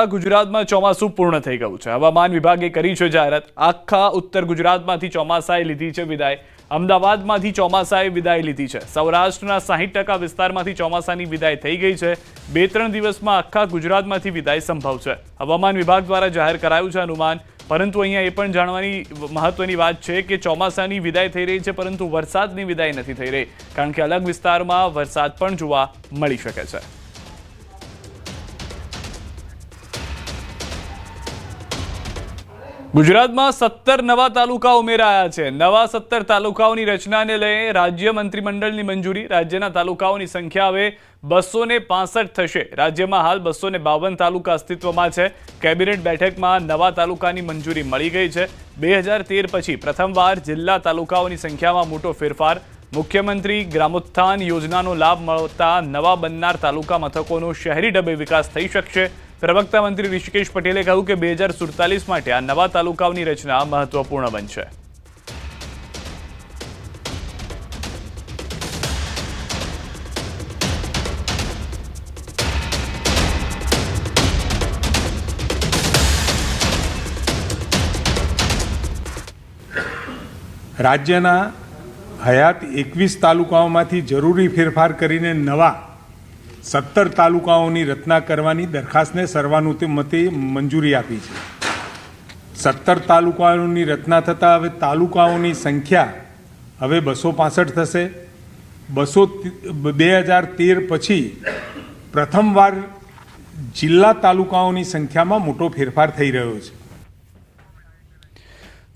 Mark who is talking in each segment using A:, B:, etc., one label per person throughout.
A: ગુજરાતમાં ચોમાસું પૂર્ણ થઈ ગયું છે। હવામાન વિભાગે કરી છે જાહેરાત। આખા ઉત્તર ગુજરાતમાંથી ચોમાસાએ લીધી છે વિદાય। અમદાવાદમાંથી ચોમાસાએ વિદાય લીધી છે। સૌરાષ્ટ્રના 60% વિસ્તારમાંથી ચોમાસાની વિદાય થઈ ગઈ છે। 2-3 દિવસમાં આખા ગુજરાતમાંથી વિદાય સંભવ છે। હવામાન વિભાગ દ્વારા જાહેર કરાયું છે અનુમાન। પરંતુ અહીંયા એ પણ જાણવાની મહત્વની વાત છે કે ચોમાસાની વિદાય થઈ રહી છે પરંતુ વરસાદની વિદાય નથી થઈ રહી, કારણ કે અલગ વિસ્તારમાં વરસાદ પણ જોવા મળી શકે છે। ગુજરાતમાં 17 નવા તાલુકા ઉમેરાયા છે। નવા 17 તાલુકાઓની રચનાને લઈ રાજ્ય મંત્રીમંડળની મંજૂરી। રાજ્યના તાલુકાઓની સંખ્યા હવે 265 થશે। રાજ્યમાં હાલ 252 તાલુકા અસ્તિત્વમાં છે। કેબિનેટ બેઠકમાં નવા તાલુકાની મંજૂરી મળી ગઈ છે। 2013 પછી પ્રથમવાર જિલ્લા તાલુકાઓની સંખ્યામાં મોટો ફેરફાર। મુખ્યમંત્રી ગ્રામોત્થાન યોજનાનો લાભ મળતા નવા બનનાર તાલુકા મથકોનો શહેરી ઢબે વિકાસ થઈ શકશે। પ્રવક્તા મંત્રી ઋષિકેશ પટેલે કહ્યું કે 2047 માટે આ નવા તાલુકાઓની રચના મહત્વપૂર્ણ બનશે।
B: રાજ્યના હયાત 21 તાલુકાઓમાંથી જરૂરી ફેરફાર કરીને નવા 17 તાલુકાઓની રચના કરવાની દરખાસ્તને સર્વાનુમતે મંજૂરી આપી છે। 17 તાલુકાઓની રચના થતાં હવે તાલુકાઓની સંખ્યા હવે 265 થશે। 2013 પછી પ્રથમવાર જિલ્લા તાલુકાઓની સંખ્યામાં મોટો ફેરફાર થઈ રહ્યો છે।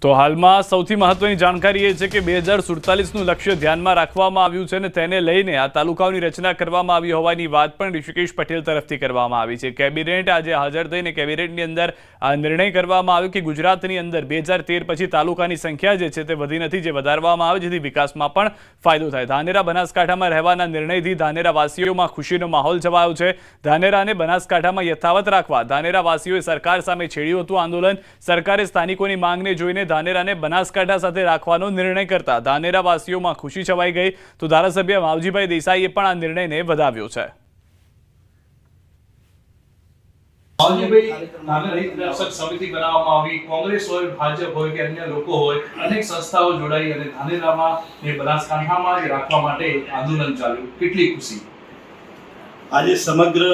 A: તો હાલમાં સૌથી મહત્વની જાણકારી એ છે કે 2047નું લક્ષ્ય ધ્યાનમાં રાખવામાં આવ્યું છે અને તેને લઈને આ તાલુકાઓની રચના કરવામાં આવી હોવાની વાત પણ ઋષિકેશ પટેલ તરફથી કરવામાં આવી છે। કેબિનેટ આજે હાજર થઈને કેબિનેટની અંદર આ નિર્ણય કરવામાં આવ્યો કે ગુજરાતની અંદર 2013 પછી તાલુકાની સંખ્યા જે છે તે વધી નથી, જે વધારવામાં આવે જેથી વિકાસમાં પણ ફાયદો થાય। ધાનેરા બનાસકાંઠામાં રહેવાના નિર્ણયથી ધાનેરાવાસીઓમાં ખુશીનો માહોલ છવાયો છે। ધાનેરાને બનાસકાંઠામાં યથાવત રાખવા ધાનેરાવાસીઓએ સરકાર સામે છેડ્યું હતું આંદોલન। સરકારે સ્થાનિકોની માંગને જોઈને ધાનેરાને બનાસકાંઠા સાથે રાખવાનો નિર્ણય કરતા ધાનેરાવાસીઓમાં ખુશી છવાઈ ગઈ। તો ધારાસભ્ય માવજીભાઈ દેસાઈએ પણ આ નિર્ણયને વધાવ્યો છે।
C: સમિતિ બનાવવામાં આવી, કોંગ્રેસ હોય, ભાજપ હોય કે અન્ય લોકો હોય, અનેક સંસ્થાઓ જોડાઈ અને ધાનેરામાં ને બનાસકાંઠામાં રાખવા માટે આંદોલન ચાલ્યું। કેટલી ખુશી!
D: આજે સમગ્ર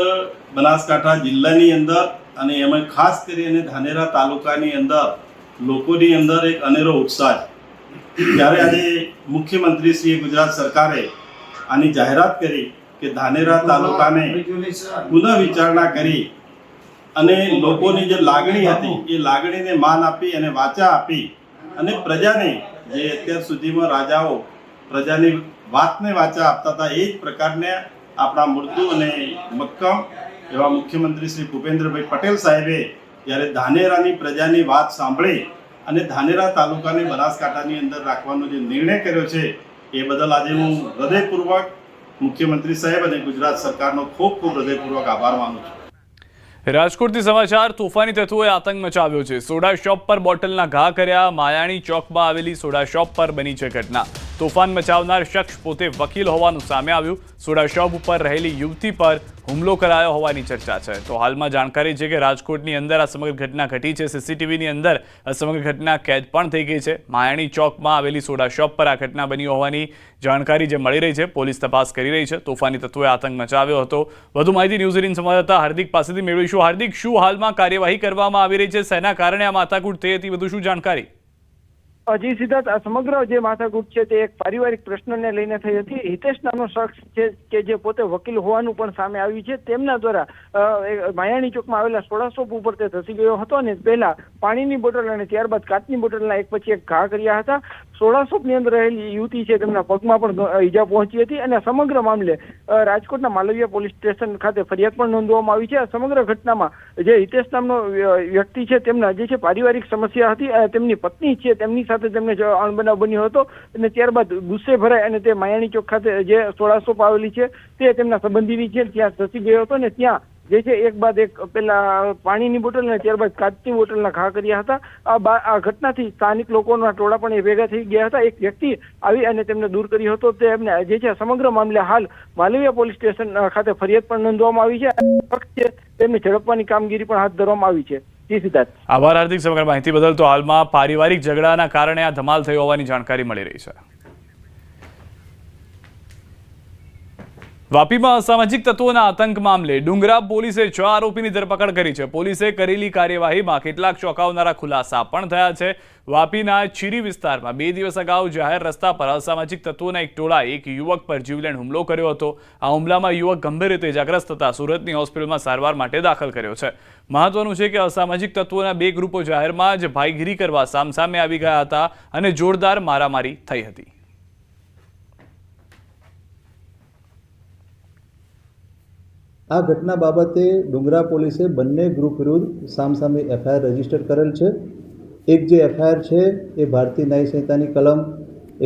D: બનાસકાંઠા જિલ્લાની અંદર અને એમાં ખાસ કરીને ધાનેરા તાલુકાની અંદર લોકોની અંદર એક અનેરો ઉત્સાહ છે। ત્યારે આજે મુખ્યમંત્રી શ્રી ગુજરાત સરકારે આની જાહેરાત કરી કે ધાનેરા તાલુકાને પુનઃ વિચારણા કરી અને લોકોની જે લાગણી હતી એ લાગણીને માન આપી અને વાચા આપી અને પ્રજાને જે અત્યાર સુધીમાં રાજાઓ પ્રજાની વાતને વાચા આપતા હતા એ જ પ્રકારને આપણા મૃદુ અને મક્કમ એવા મુખ્યમંત્રી શ્રી ભૂપેન્દ્રભાઈ પટેલ સાહેબે જ્યારે ધાનેરાની પ્રજાની વાત સાંભળી અને ધાનેરા તાલુકાને બનાસકાંઠાની અંદર રાખવાનો જે નિર્ણય કર્યો છે એ બદલ આજે હું હૃદયપૂર્વક મુખ્યમંત્રી સાહેબ અને ગુજરાત સરકારનો ખૂબ ખૂબ હૃદયપૂર્વક આભાર માનું છું।
A: રાજકોટથી સમાચાર। તોફાની તત્વોએ આતંક મચાવ્યો છે। સોડા શોપ પર બોટલના ઘા કર્યા। માયાણી ચોકમાં આવેલી સોડા શોપ પર બની છે ઘટના। તોફાન મચાવનાર શખ્સ પોતે વકીલ હોવાનું સામે આવ્યું। સોડા શોપ ઉપર રહેલી યુવતી પર હુમલો કરાયો હોવાની ચર્ચા છે। તો હાલમાં જાણકારી છે કે રાજકોટની અંદર આ સમગ્ર ઘટના ઘટી છે। સીસીટીવીની અંદર આ સમગ્ર ઘટના કેદ પણ થઈ ગઈ છે। માયાણી ચોકમાં આવેલી સોડા શોપ પર આ ઘટના બની હોવાની જાણકારી જે મળી રહી છે। પોલીસ તપાસ કરી રહી છે। તોફાની તત્વોએ આતંક મચાવ્યો હતો। વધુ માહિતી ન્યૂઝ 18 સંવાદદાતા હાર્દિક પાસેથી મેળવીશું। હાર્દિક, શું હાલમાં કાર્યવાહી કરવામાં આવી રહી છે? શેના કારણે આ માથાકૂટ થઈ હતી? વધુ શું જાણકારી?
E: જી સિદ્ધાર્થ, આ સમગ્ર જે માથાકૂટ છે તે એક પારિવારિક પ્રશ્નને લઈને થઈ હતી। હિતેશ નામનો શખ્સ છે કે જે પોતે વકીલ હોવાનું પણ સામે આવ્યું છે, તેમના દ્વારા માયાણી ચોકમાં આવેલા સોડા શોપ ઉપર તે ધસી ગયો હતો અને પહેલા પાણીની બોટલ અને ત્યારબાદ કાચની બોટલના એક પછી એક ઘા કર્યા હતા। સોડા શોપની અંદર રહેલી યુવતી છે તેમના પગમાં પણ ઈજા પહોંચી હતી અને સમગ્ર મામલે રાજકોટના માલવીયા પોલીસ સ્ટેશન ખાતે ફરિયાદ પણ નોંધવામાં આવી છે। આ સમગ્ર ઘટનામાં જે હિતેશ નામનો વ્યક્તિ છે તેમના જે છે પારિવારિક સમસ્યા હતી, તેમની પત્ની છે તેમની સાથે તેમને અણબનાવ બન્યો હતો અને ત્યારબાદ ગુસ્સે ભરાય અને તે માયાણી ચોક ખાતે જે સોડા શોપ આવેલી છે તે તેમના સંબંધીની છે ત્યાં ધસી ગયો હતો અને ત્યાં જે છે એક બાદ એક પેલા પાણીની બોટલ અને ત્યારબાદ કાચની બોટલના ઘા કર્યા હતા. આ ઘટનાથી સ્થાનિક લોકોના ટોળા પણ એ ભેગા થઈ ગયા હતા. એક વ્યક્તિ આવી અને તેમને દૂર કર્યો હતો. તેમને જે છે સમગ્ર મામલે હાલ માલવીયા પોલીસ સ્ટેશન ખાતે ફરિયાદ પણ નોંધવામાં આવી છે. તેમને ઝડપવાની કામગીરી પણ હાથ ધરવામાં આવી છે.
A: આભાર હાર્દિક, સમગ્ર માહિતી બદલ. તો હાલમાં પારિવારિક ઝઘડાના કારણે આ ધમાલ થઈ હોવાની જાણકારી મળી રહી છે. વાપીમાં અસામાજિક તત્વોના આતંક મામલે ડુંગરા પોલીસે 6 આરોપીની ધરપકડ કરી છે. પોલીસે કરેલી કાર્યવાહીમાં કેટલાક ચોંકાવનારા ખુલાસા પણ થયા છે. વાપીના ચીરી વિસ્તારમાં 2 દિવસ અગાઉ જાહેર રસ્તા પર અસામાજિક તત્વોના એક ટોળાએ એક યુવક પર જીવલેણ હુમલો કર્યો હતો. આ હુમલામાં યુવક ગંભીર રીતે ઇજાગ્રસ્ત થતા સુરતની હોસ્પિટલમાં સારવાર માટે દાખલ કર્યો છે. મહત્વનું છે કે અસામાજિક તત્વોના 2 ગ્રુપો જાહેરમાં જ ભાઈગીરી કરવા સામસામે આવી ગયા હતા અને જોરદાર મારામારી થઈ હતી.
F: આ ઘટના બાબતે ડુંગરા પોલીસે બંને ગ્રુપ વિરુદ્ધ સામસામે એફઆઈઆર રજીસ્ટર કરેલ છે. એક જે એફઆઈઆર છે એ ભારતીય ન્યાય સંહિતાની કલમ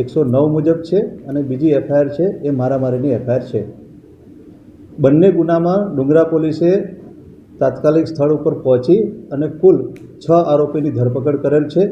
F: 109 મુજબ છે અને બીજી એફઆઈઆર છે એ મારામારીની એફઆઈઆર છે. બંને ગુનામાં ડુંગરા પોલીસે તાત્કાલિક સ્થળ ઉપર પહોંચી અને કુલ 6 આરોપીની ધરપકડ કરેલ છે.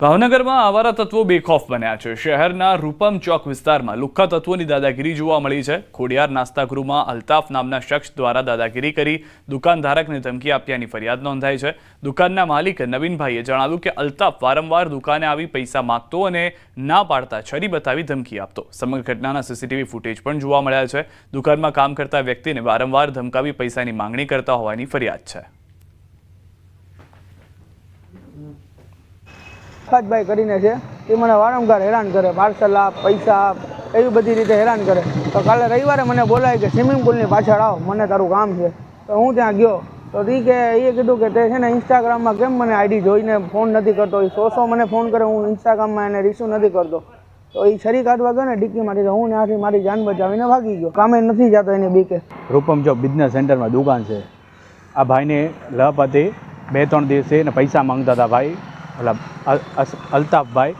A: ભાવનગરમાં આવારા તત્વો બેખોફ બન્યા છે. શહેરના રૂપમ ચોક વિસ્તારમાં લુખ્ખા તત્વોની દાદાગીરી જોવા મળી છે. ખોડિયાર નાસ્તા ગૃહમાં અલ્તાફ નામના શખ્સ દ્વારા દાદાગીરી કરી દુકાનધારકને ધમકી આપ્યાની ફરિયાદ નોંધાઈ છે. દુકાનના માલિક નવીનભાઈએ જણાવ્યું કે અલ્તાફ વારંવાર દુકાને આવી પૈસા માંગતો અને ના પાડતા છરી બતાવી ધમકી આપતો. સમગ્ર ઘટનાના સીસીટીવી ફૂટેજ પણ જોવા મળ્યા છે. દુકાનમાં કામ કરતા વ્યક્તિને વારંવાર ધમકાવી પૈસાની માંગણી કરતા હોવાની ફરિયાદ છે.
G: ભાઈ કરીને છે એ મને વારંવાર હેરાન કરે, પાર્સલ આપ, પૈસા આપ, એવી બધી રીતે હેરાન કરે. તો કાલે રવિવારે મને બોલાય કે સ્વિમિંગ પુલની પાછળ આવ, મને તારું કામ છે. તો હું ત્યાં ગયો તો એ કીધું કે તે છે ને ઇન્સ્ટાગ્રામમાં કેમ મને આઈડી જોઈને ફોન નથી કરતો. એ 100 મને ફોન કરે, હું ઇન્સ્ટાગ્રામમાં એને રિસીવ નથી કરતો. તો એ છરી કાઢવા ગયો ને ડિક્કીમાંથી, તો હું ત્યાંથી મારી જાન બચાવીને ભાગી ગયો. કામે નથી જતો એની બીકે.
H: રૂપમ ચોક બિઝનેસ સેન્ટરમાં દુકાન છે. આ ભાઈને લપ હતી, 2-3 દિવસે એને પૈસા માંગતા હતા ભાઈ, અલ્તાફભાઈ.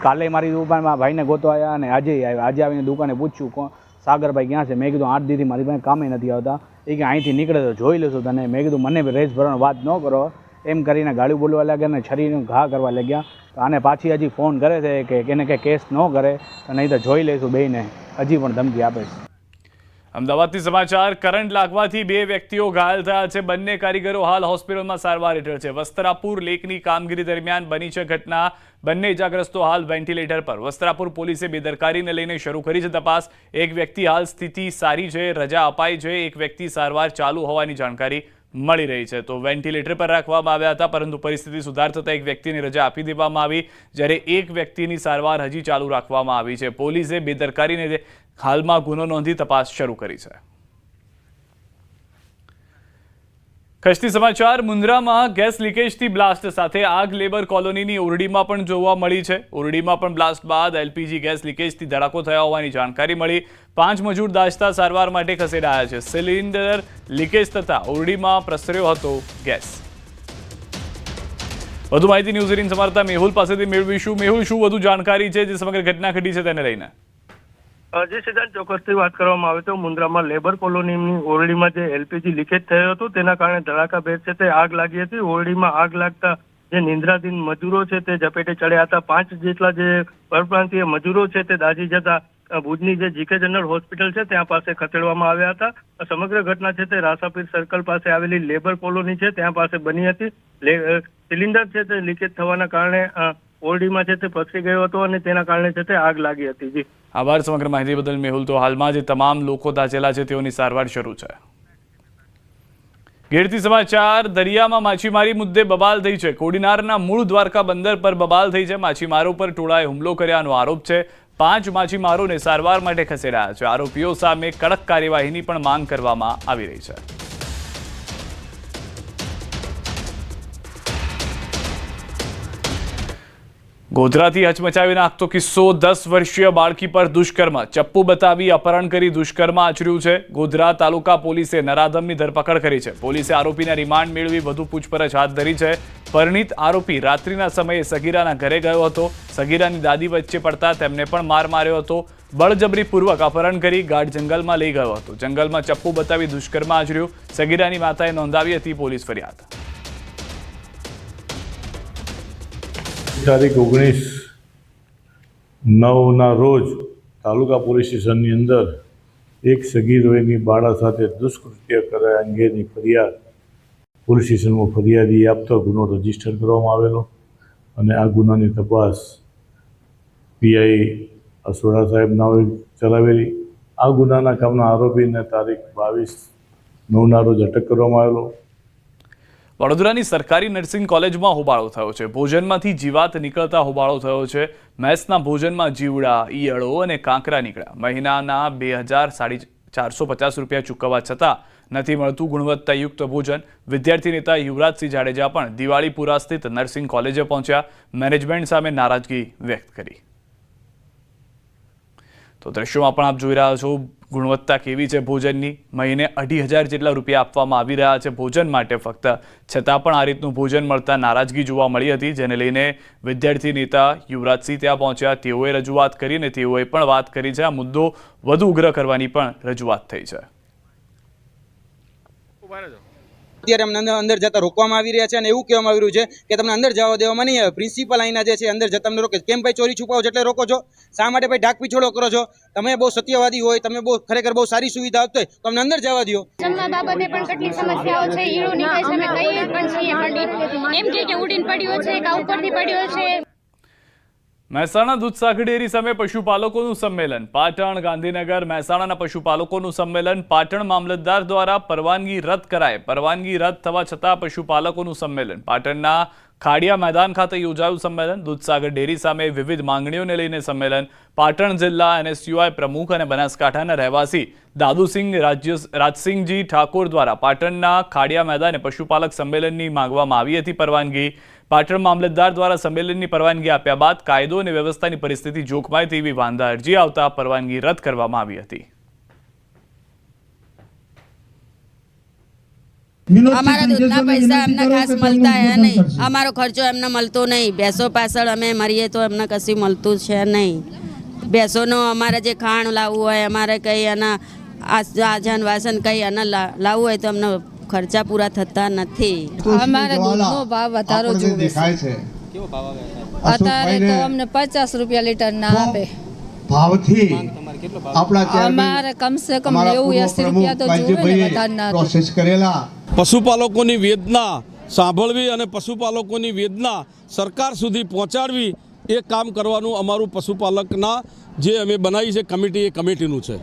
H: કાલે મારી દુકાનમાં ભાઈને ગોતો આવ્યા અને આજે આવ્યા. આજે આવીને દુકાને પૂછ્યું સાગરભાઈ ક્યાં છે. મેં કીધું 8 દીથી મારી પાસે કામે નથી આવતા. એ કે અહીંથી નીકળે તો જોઈ લેશું તને. મેં કીધું મને રેસ ભરવાનો વાત ન કરો. એમ કરીને ગાડી બોલવા લાગ્યા અને છરીનો ઘા કરવા લાગ્યા. તો આને પાછી હજી ફોન કરે છે કે એને કંઈ કેસ ન કરે તો નહીં તો જોઈ લઈશું બેયને. હજી પણ ધમકી આપે છે.
A: અમદાવાદથી સમાચાર. કરંટ લાગવાથી 2 વ્યક્તિઓ ઘાયલ થયા છે. બંને કારીગરો હાલ હોસ્પિટલમાં સારવાર હેઠળ છે. વસ્ત્રાપુર લેકની કામગીરી દરમિયાન બની છે ઘટના. બંને ઇજાગ્રસ્તો હાલ વેન્ટિલેટર પર. વસ્ત્રાપુર પોલીસે બેદરકારીને લઈને શરૂ કરી છે તપાસ. એક વ્યક્તિ હાલ સ્થિતિ સારી છે, રજા અપાઈ છે. એક વ્યક્તિ સારવાર ચાલુ હોવાની જાણકારી મળી રહી છે. તો વેન્ટિલેટર પર રાખવામાં આવ્યા હતા, પરંતુ પરિસ્થિતિ સુધાર થતાં એક વ્યક્તિને રજા આપી દેવામાં આવી, જ્યારે એક વ્યક્તિની સારવાર હજી ચાલુ રાખવામાં આવી છે. પોલીસે બેદરકારીને હાલમાં ગુનો નોંધી તપાસ શરૂ કરી છે. કચ્છથી સમાચાર. મુન્દ્રામાં ગેસ લીકેજથી બ્લાસ્ટ સાથે આગ લેબર કોલોનીની ઓરડીમાં પણ જોવા મળી છે. ઓરડીમાં પણ બ્લાસ્ટ બાદ એલપીજી ગેસ લીકેજથી ધડાકો થયા હોવાની જાણકારી મળી. 5 મજૂર દાઝતા સારવાર માટે ખસેડાયા છે. સિલિન્ડર લીકેજ થતા ઓરડીમાં પ્રસર્યો હતો ગેસ. વધુ માહિતી ન્યૂઝ 18 સમાચાર મેહુલ પાસેથી મેળવીશું. મેહુલ, શું વધુ જાણકારી છે જે સમગ્ર ઘટના ઘટી છે તેને લઈને?
I: જે સિદ્ધાંત ચોક્કસથી વાત કરવામાં આવે તો મુન્દ્રામાં લેબર કોલોનીની ઓરડીમાં જે એલપીજી લીકેજ થયો હતો તેના કારણે ધડાકાભેર છે તે આગ લાગી હતી. ઓરડીમાં આગ લાગતા જે નિંદ્રાધીન મજૂરો છે તે ઝપેટે ચડ્યા હતા. 5 જેટલા જે પરપ્રાંતીય મજૂરો છે તે દાઝી જતા ભુજની જે જીકે જનરલ હોસ્પિટલ છે ત્યાં પાસે ખસેડવામાં આવ્યા હતા. સમગ્ર ઘટના છે તે રાસાપીર સર્કલ પાસે આવેલી લેબર કોલોની છે ત્યાં પાસે બની હતી. સિલિન્ડર છે તે લીકેજ થવાના કારણે ઓરડીમાં છે તે પસરી ગયો હતો અને તેના કારણે છે તે આગ લાગી હતી. જી
A: આભાર સમગ્ર માહિતી બદલ મેહુલ. તો હાલમાં જે તમામ લોકો દાઝેલા છે તેઓની સારવાર શરૂ છે. ગીરથી સમાચાર. દરિયામાં માછીમારી મુદ્દે બબાલ થઈ છે. કોડીનારના મૂળ દ્વારકા બંદર પર બબાલ થઈ છે. માછીમારો પર ટોળાએ હુમલો કર્યાનો આરોપ છે. 5 માછીમારોને સારવાર માટે ખસેડાયા છે. આરોપીઓ સામે કડક કાર્યવાહીની પણ માંગ કરવામાં આવી રહી છે. ગોધરાથી હચમચાવી નાખતો કિસ્સો 10 વર્ષીય બાળકી પર દુષ્કર્મ ચપ્પુ બતાવી અપહરણ કરી દુષ્કર્મ આચર્યું છે. ગોધરા તાલુકા પોલીસે નરાધમની ધરપકડ કરી છે. પોલીસે આરોપીના રિમાન્ડ મેળવી વધુ પૂછપરછ હાથ ધરી છે. પરિણીત આરોપી રાત્રિના સમયે સગીરાના ઘરે ગયો હતો. સગીરાની દાદી વચ્ચે પડતા તેમને પણ માર માર્યો હતો. બળજબરીપૂર્વક અપહરણ કરી ગાઢ જંગલમાં લઈ ગયો હતો. જંગલમાં ચપ્પુ બતાવી દુષ્કર્મ આચર્યું. સગીરાની માતાએ નોંધાવી હતી પોલીસ ફરિયાદ.
J: તારીખ 19/9 રોજ તાલુકા પોલીસ સ્ટેશનની અંદર એક સગીર વયની બાળા સાથે દુષ્કૃત્ય કર્યા અંગેની ફરિયાદ પોલીસ સ્ટેશનમાં ફરિયાદી આપતો ગુનો રજીસ્ટર કરવામાં આવેલો અને આ ગુનાની તપાસ પીઆઈ અસોડા સાહેબ નાવે ચલાવેલી. આ ગુનાના કામના આરોપીને તારીખ 22/9 રોજ અટક કરવામાં આવેલો.
A: વડોદરાની સરકારી નર્સિંગ કોલેજમાં હોબાળો થયો છે. ભોજનમાંથી જીવાત નીકળતા હોબાળો થયો છે. મેસના ભોજનમાં જીવડા, ઈયળો અને કાંકરા નીકળ્યા. મહિનાના 2,450 રૂપિયા ચૂકવવા છતાં નથી મળતું ગુણવત્તાયુક્ત ભોજન. વિદ્યાર્થી નેતા યુવરાજસિંહ જાડેજા પણ દિવાળીપુરા સ્થિત નર્સિંગ કોલેજે પહોંચ્યા. મેનેજમેન્ટ સામે નારાજગી વ્યક્ત કરી. તો દ્રશ્યોમાં પણ આપ જોઈ રહ્યા છો ગુણવત્તા કેવી છે ભોજનની. મહિને 2,500 જેટલા રૂપિયા આપવામાં આવી રહ્યા છે ભોજન માટે ફક્ત, છતાં પણ આ રીતનું ભોજન મળતા નારાજગી જોવા મળી હતી, જેને લઈને વિદ્યાર્થી નેતા યુવરાજસિંહ ત્યાં પહોંચ્યા. તેઓએ રજૂઆત કરી અને તેઓએ પણ વાત કરી છે. આ મુદ્દો વધુ ઉગ્ર કરવાની પણ રજૂઆત થઈ છે.
K: અત્યારે અમને અંદર જતા રોકવામાં આવી રહ્યા છે અને એવું કહેવામાં આવી રહ્યું છે કે તમને અંદર જવા દેવામાં નહીં આવે. પ્રિન્સિપલ અહીંના જે છે અંદર જતા તમને રોકે. કેમ ભાઈ ચોરી છુપાવો એટલે રોકો છો? શા માટે ભાઈ ઢાક પીછોડો કરો છો? તમે બહુ સત્યવાદી હોય, તમે બહુ ખરેખર બહુ સારી સુવિધા આપતો હોય તો અમને અંદર જવા દો.
L: જમવા બાબતે પણ કેટલી સમસ્યાઓ છે. ઈળો નીકળે છે, અમે કહીએ પણ છીએ પણ એમ કે ઉડીને પડ્યો છે કે ઉપરથી પડ્યો છે.
A: મહેસાણા દૂધસાગર ડેરી સામે પશુપાલકોનું સંમેલન. પાટણ, ગાંધીનગર, મહેસાણાના પશુપાલકોનું સંમેલન. પાટણ મામલતદાર દ્વારા પરવાનગી રદ કરાય. પરવાનગી રદ થવા છતાં પશુપાલકોનું સંમેલન. પાટણના ખાડિયા મેદાન ખાતે યોજાયું સંમેલન. દૂધસાગર ડેરી સામે વિવિધ માંગણીઓને લઈને સંમેલન. પાટણ જિલ્લા NSUI પ્રમુખ અને બનાસકાંઠાના રહેવાસી દાદુસિંહ રાજસિંહજી ઠાકોર દ્વારા પાટણના ખાડિયા મેદાને પશુપાલક સંમેલનની માંગવામાં આવી હતી પરવાનગી. પાટણ મામલતદાર દ્વારા સંમેલનની પરવાનગી આપ્યા બાદ કાયદો અને વ્યવસ્થાની પરિસ્થિતિ જોખમાય તેવી વાંધા અરજી આવતા પરવાનગી રદ કરવામાં આવી હતી.
M: અમારા દૂધના પૈસા એમને ખાસ મળતા હે નહીં. અમારો ખર્ચો એમને મળતો નહીં. ભેંસો પાછળ અમે મરીએ તો એમને કશું મળતું છે નહીં. ભેંસોનો અમારે જે ખાણ લાવવું હોય, અમારે કંઈ એના આજન વાસન કંઈ એના લાવવું હોય તો અમને ખર્ચા પૂરા થતા નથી.
L: અમારે દૂધનો ભાવ વધારો જોવે છે. અત્યારે તો અમને 50 રૂપિયા લીટર ના આપે.
N: ભાવથી
L: અમારે કમસે કમ 90-80 રૂપિયા તો જોવે ને વધારે ના.
N: પ્રોસેસ કરેલા
O: પશુપાલકોની વેદના સાંભળવી અને પશુપાલકોની વેદના સરકાર સુધી પહોંચાડવી એ કામ કરવાનું અમારું પશુપાલકના જે અમે બનાવી છે કમિટી, એ કમિટીનું છે.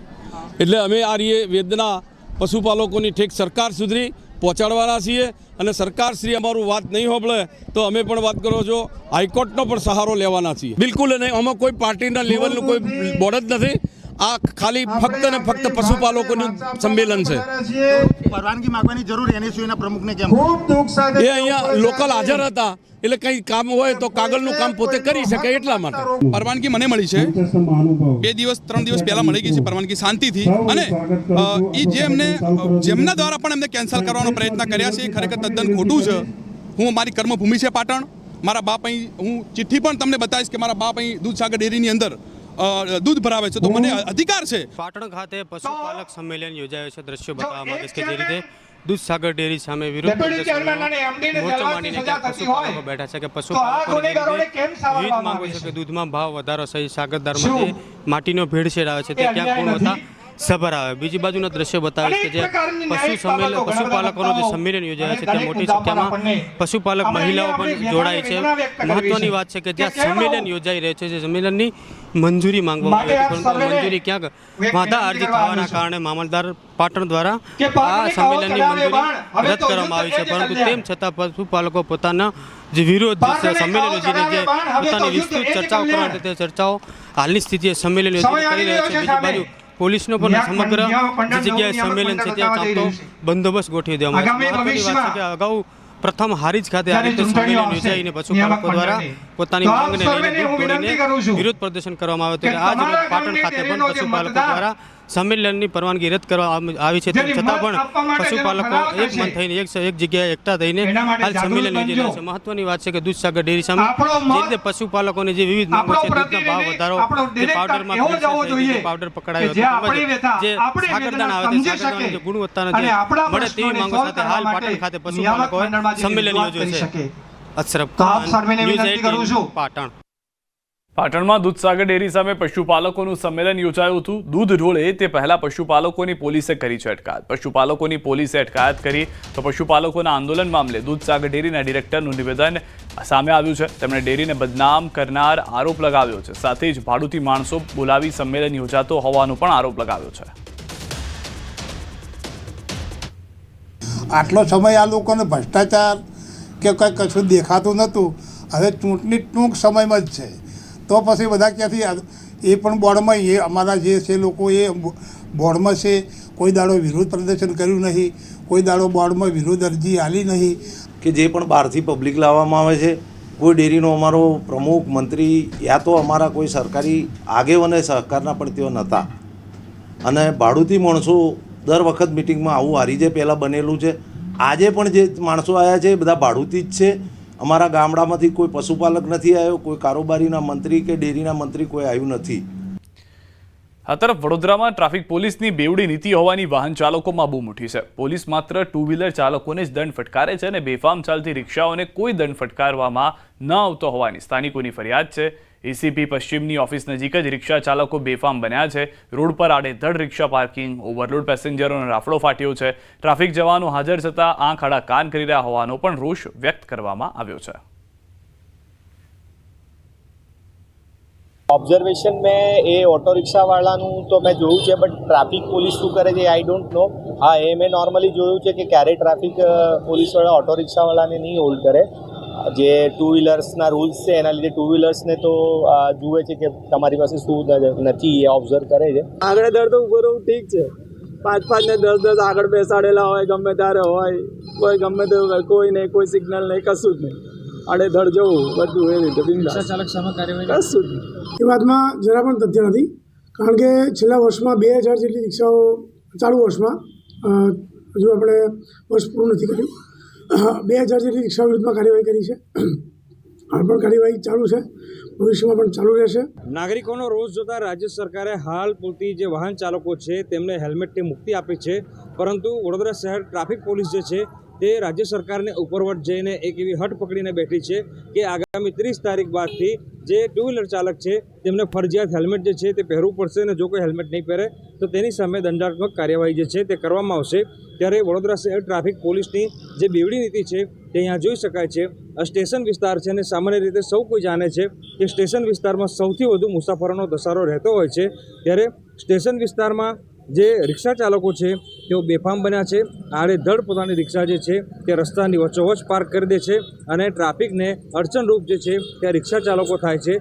O: એટલે અમે આ વેદના પશુપાલકોની ઠેક સરકાર સુધી પહોંચાડવાના છીએ અને સરકારશ્રી અમારું વાત નહીં સાંભળે તો અમે પણ વાત કરો છો હાઈકોર્ટનો પણ સહારો લેવાના છીએ. બિલકુલ નહીં. આમાં કોઈ પાર્ટીના લેવલનું કોઈ બોર્ડ જ નથી. આ ખાલી ફક્ત ને ફક્ત પશુપાલકોનું સંમેલન છે.
N: પરવાનગી માંગવાની જરૂર NSUIના પ્રમુખને કેમ?
O: એ અહીંયા લોકલ હાજર હતા એટલે કંઈ કામ હોય તો કાગળનું કામ પોતે કરી શકે એટલા માટે
P: પરવાનગી મને મળી છે. 2 દિવસ 3 દિવસ પહેલા મળી ગઈ છે પરવાનગી શાંતિથી. અને એ જેમના દ્વારા પણ એમને કેન્સલ કરવાનો પ્રયત્ન કર્યા છે એ ખરેખર તદ્દન ખોટું છે. હું મારી કર્મભૂમિ છે પાટણ. મારા બાપ અહીં, હું ચિઠ્ઠી પણ તમને બતાવીશ કે મારા બાપ અહીં દૂધસાગર ડેરીની અંદર દૂધ ભરાવે છે તો મને અધિકાર છે.
Q: પાટણ ખાતે પશુપાલક સંમેલન યોજાયો છે. દ્રશ્યો બતાવવા માંગે કે જે રીતે દૂધસાગર ડેરી સામે વિરોધ મોરચો માંડીને પશુપાલકો બેઠા છે કે પશુપાલકો વિવિધ માંગો છે કે દૂધમાં ભાવ વધારો સહિત સાગરદારમાં જે માટીનો ભેળસેળ આવે છે તે ક્યાંક ગુણવત્તા સભર આવે. બીજી બાજુના દ્રશ્યો બતાવીશ કે જે પશુપાલકોનું જે સંમેલન યોજાય છે ત્યાં મોટી સંખ્યામાં પશુપાલક મહિલાઓ પણ જોડાય છે. મહત્વની વાત છે કે જ્યાં સંમેલન યોજાઈ રહ્યું છે જે સંમેલનની મંજૂરી માંગવામાં આવી હતી પરંતુ મંજૂરી ક્યાંક વાંધા અરજી થવાના કારણે મામલતદાર પાટણ દ્વારા આ સંમેલનની મંજૂરી રદ કરવામાં આવી છે. પરંતુ તેમ છતાં પશુપાલકો પોતાના જે વિરોધ સંમેલન યોજીને જે પોતાની વિસ્તૃત ચર્ચાઓ કરવાની તે ચર્ચાઓ હાલની સ્થિતિએ સંમેલન યોજી કરી રહ્યા છે. બીજી બાજુ પોલીસનો પણ સમગ્ર જે જગ્યાએ સંમેલન છે ત્યાં ચાલતો બંદોબસ્ત ગોઠવી દેવામાં આવ્યો છે. મહત્વની વાત છે કે અગાઉ પ્રથમ હારીજ ખાતે આ રીતે સંમેલન યોજાઈને પશુપાલકો દ્વારા પોતાની માંગને લઈને દૂધ તોડીને વિરોધ પ્રદર્શન કરવામાં આવ્યું હતું. આજ રોજ પાટણ ખાતે પણ પશુપાલકો દ્વારા સંમેલનની પરવાનગી રદ કરવામાં આવી છે, તેમ છતાં પણ પશુપાલકો એક મન થઈને એક જગ્યાએ એકઠા થઈને હાલ સંમેલન યોજી રહ્યા છે. મહત્વની વાત છે કે દૂધસાગર ડેરી સામે જે રીતે પશુપાલકોની જે વિવિધ માંગો છે, દૂધના ભાવ વધારો, જે પાવડરમાં પાવડર પકડાયો હતો, જે સાગરદાણા આવે છે, સાગરદાણાની જે ગુણવત્તાનો જે મળે તેવી માંગો સાથે હાલ પાટણ ખાતે પશુપાલકોએ સંમેલન યોજ્યું છે. અશરફ ખાન, ન્યૂઝ 18 પાટણ.
A: પાટણમાં દૂધસાગર ડેરી સામે પશુપાલકોનું સંમેલન યોજાયું હતું. દૂધ ઢોળે તે પહેલા પશુપાલકોની પોલીસે કરી છે અટકાયત. પશુપાલકોની પોલીસે અટકાયત કરી તો પશુપાલકોના આંદોલન મામલે દૂધસાગર ડેરીના ડિરેક્ટરનું નિવેદન સામે આવ્યું છે. તેમણે ડેરીને બદનામ કરનાર આરોપ લગાવ્યો છે. સાથે જ ભાડુતી માણસો બોલાવી સંમેલન યોજાતો હોવાનો પણ આરોપ લગાવ્યો છે.
R: આટલો સમય આ લોકોને ભ્રષ્ટાચાર કે કંઈ કશું દેખાતું નહોતું. હવે ચૂંટણી ટૂંક સમયમાં જ છે, તો પછી બધા ક્યાંથી એ પણ બોર્ડમાં એ અમારા જે છે લોકો એ બોર્ડમાં છે. કોઈ દાડો વિરોધ પ્રદર્શન કર્યું નહીં, કોઈ દાડો બોર્ડમાં વિરોધ અરજી આલી નહીં.
S: કે જે પણ બહારથી પબ્લિક લાવવામાં આવે છે, કોઈ ડેરીનો અમારો પ્રમુખ મંત્રી યા તો અમારા કોઈ સરકારી આગેવાને સહકારના પણ તેઓ નહોતા. અને ભાડુતી માણસો દર વખત મિટિંગમાં આવું હારીજે પહેલાં બનેલું છે. આજે પણ જે માણસો આવ્યા છે એ બધા ભાડુતી જ છે. અમારા ગામડામાંથી કોઈ પશુપાલક નથી આવ્યો, કોઈ કારોબારીના મંત્રી કે ડેરીના મંત્રી કોઈ આવ્યું નથી.
A: આ તરફ વડોદરામાં ટ્રાફિક પોલીસની બેવડી નીતિ હોવાની વાહન ચાલકોમાં બૂમ ઉઠી છે. પોલીસ માત્ર ટુ વ્હીલર ચાલકોને જ દંડ ફટકારે છે અને બેફામ ચાલતી રિક્ષાઓને કોઈ દંડ ફટકારવામાં ન આવતો હોવાની સ્થાનિકોની ફરિયાદ છે. એસીપી પશ્ચિમની ઓફિસ નજીક જ રિક્ષા ચાલકો બેફામ બન્યા છે. રોડ પર આડેધડ રિક્ષા પાર્કિંગ, ઓવરલોડ પેસેન્જરોનો રાફડો ફાટ્યો છે. ટ્રાફિક જવાનો હાજર છતાં આંખ આડા કાન કરી રહ્યા હોવાનો પણ રોષ વ્યક્ત કરવામાં આવ્યો છે.
T: ऑब्जर्वेशन में ये ऑटो रिक्शा वाળાનું તો મેં જોયું છે, બટ ટ્રાફિક પોલીસ શું કરે છે આઈ ડોન્ટ નો. હા, એ મેં નોર્મલી જોયું છે કે ક્યારે ટ્રાફિક પોલીસવાળા ઓટો રિક્ષાવાળાને નહીં હોલ્ડ કરે. જે ટુ વ્હીલર્સના રૂલ્સ છે એના લીધે ટુ વ્હીલર્સને તો જુએ છે કે તમારી પાસે શું નથી, એ ઓબ્ઝર્વ કરે છે.
U: આગળ દર તો ઉભો રહું ઠીક છે, 5 ને 10 આગળ બેસાડેલા હોય, ગમે ત્યારે હોય, કોઈ ગમે તે કોઈ નહીં, કોઈ સિગ્નલ નહીં, કશું જ નહીં, આડેધડ જવું બધું એવી રીતે બિંદાસ. ચાલક સામે કાર્યવાહી કશું જ નહીં.
V: એ વાતમાં જરા પણ તથ્ય નથી, કારણ કે છેલ્લા વર્ષમાં 2000 જેટલી રિક્ષાઓ, ચાલુ વર્ષમાં હજુ આપણે વર્ષ પૂરું નથી કર્યું, 2000 જેટલી રિક્ષાઓ વિરુદ્ધમાં કાર્યવાહી કરી છે. હાલ પણ કાર્યવાહી ચાલુ છે, ભવિષ્યમાં પણ ચાલુ રહેશે.
K: નાગરિકોનો રોષ જોતા રાજ્ય સરકારે હાલ પૂરતી જે વાહન ચાલકો છે તેમને હેલ્મેટની મુક્તિ આપી છે, પરંતુ વડોદરા શહેર ટ્રાફિક પોલીસ જે છે તે રાજ્ય સરકારને ઉપરવટ જઈને એક એવી હટ પકડીને બેઠી છે કે આગામી 30 તારીખ બાદથી જે ટુ વ્હીલર ચાલક છે તેમને ફરજિયાત હેલ્મેટ જે છે તે પહેરવું પડશે, અને જો કોઈ હેલ્મેટ નહીં પહેરે તો તેની સામે દંડાત્મક કાર્યવાહી જે છે તે કરવામાં આવશે. ત્યારે વડોદરા શહેર ટ્રાફિક પોલીસની જે બેવડી નીતિ છે તે અહીંયા જોઈ શકાય છે. આ સ્ટેશન વિસ્તાર છે અને સામાન્ય રીતે સૌ કોઈ જાણે છે કે સ્ટેશન વિસ્તારમાં સૌથી વધુ મુસાફરોનો ધસારો રહેતો હોય છે. ત્યારે સ્ટેશન વિસ્તારમાં જે રિક્ષા ચાલકો છે તેઓ બેફામ બન્યા છે. આડેધડ પોતાની રિક્ષા જે છે તે રસ્તાની વચ્ચોવચ પાર્ક કરી દે છે અને ટ્રાફિકને અડચણરૂપ જે છે તે રિક્ષા ચાલકો થાય છે.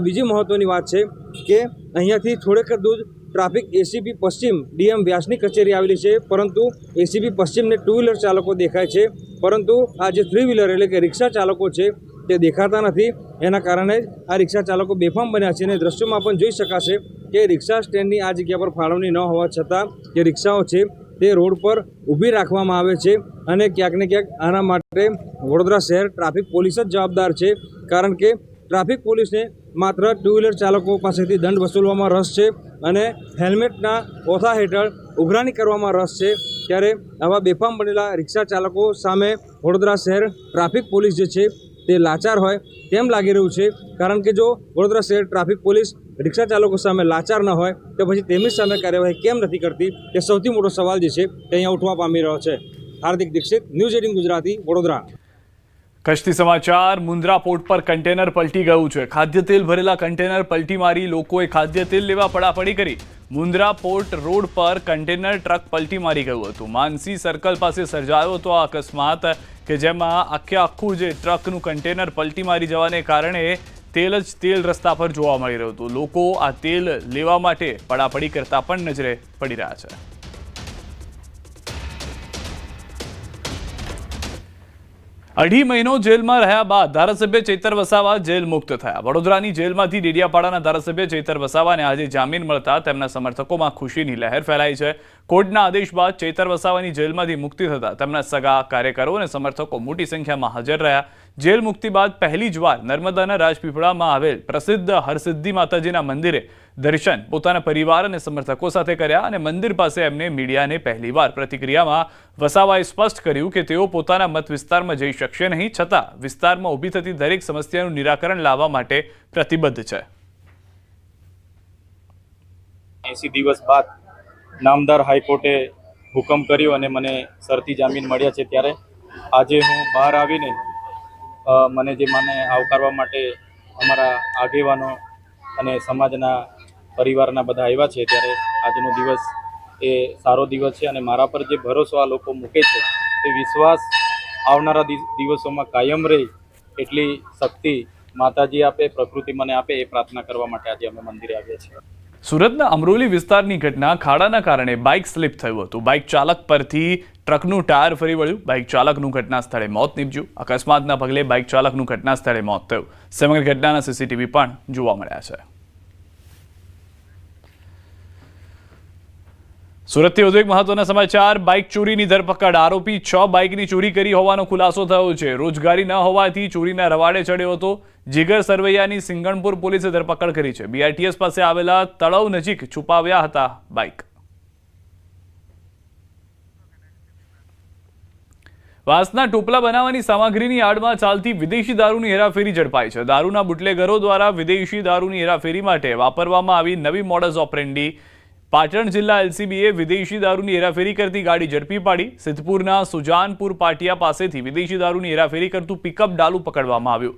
K: બીજી મહત્ત્વની વાત છે કે અહીંયાથી થોડેક દૂર ટ્રાફિક એસીપી પશ્ચિમ ડીએમ વ્યાસની કચેરી આવેલી છે, પરંતુ એસીપી પશ્ચિમને ટુ વ્હીલર ચાલકો દેખાય છે, પરંતુ આ જે થ્રી વ્હીલર એટલે કે રિક્ષા ચાલકો છે તે દેખાતા નથી. એના કારણે જ આ રિક્ષા ચાલકો બેફામ બન્યા છે. અને દ્રશ્યોમાં પણ જોઈ શકાશે કે રિક્ષા સ્ટેન્ડની આ જગ્યા પર ફાળવણી ન હોવા છતાં જે રિક્ષાઓ છે તે રોડ પર ઊભી રાખવામાં આવે છે. અને ક્યાંક ને ક્યાંક આના માટે વડોદરા શહેર ટ્રાફિક પોલીસ જ જવાબદાર છે, કારણ કે ટ્રાફિક પોલીસને માત્ર ટુ વ્હીલર ચાલકો પાસેથી દંડ વસૂલવામાં રસ છે અને હેલ્મેટના ઓથા હેઠળ ઉઘરાણી કરવામાં રસ છે. ત્યારે આવા બેફામ બનેલા રિક્ષા ચાલકો સામે વડોદરા શહેર ટ્રાફિક પોલીસ જે છે તે લાચાર હોય તેમ લાગી રહ્યું છે, કારણ કે જો વડોદરા શહેર ટ્રાફિક પોલીસ રિક્ષા ચાલકો સામે લાચાર ન હોય તો પછી તેમની સામે કાર્યવાહી કેમ નથી કરતી, તે સૌથી મોટો સવાલ જે છે તે અહીંયા ઉઠવા પામી રહ્યો છે. હાર્દિક દીક્ષિત, ન્યૂઝ 18 ગુજરાતી, વડોદરા.
A: કચ્છથી સમાચાર. મુન્દ્રા પોર્ટ પર કન્ટેનર પલટી ગયું છે. ખાદ્ય તેલ ભરેલા કન્ટેનર પલટી મારી લોકોએ ખાદ્ય તેલ લેવા પડાપડી કરી. મુન્દ્રા પોર્ટ રોડ પર કન્ટેનર ટ્રક પલટી મારી ગયું હતું. માનસી સર્કલ પાસે સર્જાયો હતો આ અકસ્માત કે જેમાં આખું જે ટ્રકનું કન્ટેનર પલટી મારી જવાને કારણે તેલ રસ્તા પર જોવા મળી રહ્યું હતું. લોકો આ તેલ લેવા માટે પડાપડી કરતા પણ નજરે પડી રહ્યા છે. અઢી મહિનો જેલમાં રહ્યા બાદ ધારાસભ્ય ચૈતર વસાવા જેલ મુક્ત થયા. વડોદરાની જેલમાંથી ડેડિયાપાડાના ધારાસભ્ય ચૈતર વસાવાને આજે જામીન મળતા તેમના સમર્થકોમાં ખુશીની લહેર ફેલાઈ છે. કોર્ટના આદેશ બાદ ચૈતર વસાવાની જેલમાંથી મુક્તિ થતા તેમના સગા, કાર્યકરો અને સમર્થકો મોટી સંખ્યામાં હાજર રહ્યા. જેલ મુક્તિ બાદ પહેલી જ વાર નર્મદાના રાજપીપળામાં આવેલ પ્રસિદ્ધ હરસિદ્ધિ માતાજીના મંદિરે દર્શન પોતાના પરિવાર અને સમર્થકો સાથે કર્યા અને મંદિર પાસે એમને મીડિયાને પહેલીવાર પ્રતિક્રિયામાં વસાવાએ સ્પષ્ટ કર્યું કે તેઓ પોતાના મત વિસ્તારમાં જઈ શકશે નહીં, છતાં વિસ્તારમાં ઊભી થતી દરેક સમસ્યાનું નિરાકરણ લાવવા માટે પ્રતિબદ્ધ છે.
B: 80 દિવસ બાદ નામદાર હાઈકોર્ટે હુકમ કર્યો અને મને શરતી જામીન મળ્યા છે, ત્યારે આજે હું બહાર આવીને મને આવકારવા માટે અમારા આગેવાનો અને સમાજના પરિવારના બધા આવ્યા છે, ત્યારે આજનો દિવસ એ સારો દિવસ છે અને મારા પર જે ભરોસો આ લોકો મૂકે છે તે વિશ્વાસ આવનારા દિવસોમાં કાયમ રહે એટલી શક્તિ માતાજી આપે, પ્રકૃતિ મને આપે, એ પ્રાર્થના કરવા માટે આજે અમે મંદિરે આવ્યા છીએ.
A: સુરતના અમરોલી વિસ્તારની ઘટના ખાડાના કારણે બાઇક સ્લીપ થયું હતું. બાઇક ચાલક પરથી ટ્રકનું ટાયર ફરી વળ્યું. બાઇક ચાલકનું ઘટના સ્થળે મોત નીપજ્યું. અકસ્માતના પગલે બાઇક ચાલકનું ઘટના સ્થળે મોત થયું. સમગ્ર ઘટનાના સીસીટીવી પણ જોવા મળ્યા છે. સુરતથી વધુ એક મહત્વના સમાચાર. બાઇક ચોરીની ધરપકડ. આરોપી 6 બાઇકની ચોરી કરી હોવાનો ખુલાસો થયો છે. રોજગારી ન હોવાથી ચોરીના રવાડે ચડ્યો હતો. જીગર સરવૈયાની સિંગણપુર પોલીસે ધરપકડ કરી છે. BRTS પાસે આવેલા તળાવ નજીક છુપાવ્યા હતા બાઇક. વાંસના ટોપલા બનાવવાની સામગ્રીની આડમાં ચાલતી વિદેશી દારૂની હેરાફેરી ઝડપાઈ છે. દારૂના બુટલેગરો દ્વારા વિદેશી દારૂની હેરાફેરી માટે વાપરવામાં આવી નવી મોડસ ઓપરેન્ડી. પાટણ જિલ્લા LCBએ વિદેશી દારૂની હેરાફેરી કરતી ગાડી ઝડપી પાડી. સિદ્ધપુરના સુજાનપુર પાટિયા પાસેથી વિદેશી દારૂની હેરાફેરી કરતું પિકઅપ ડાલુ પકડવામાં આવ્યું.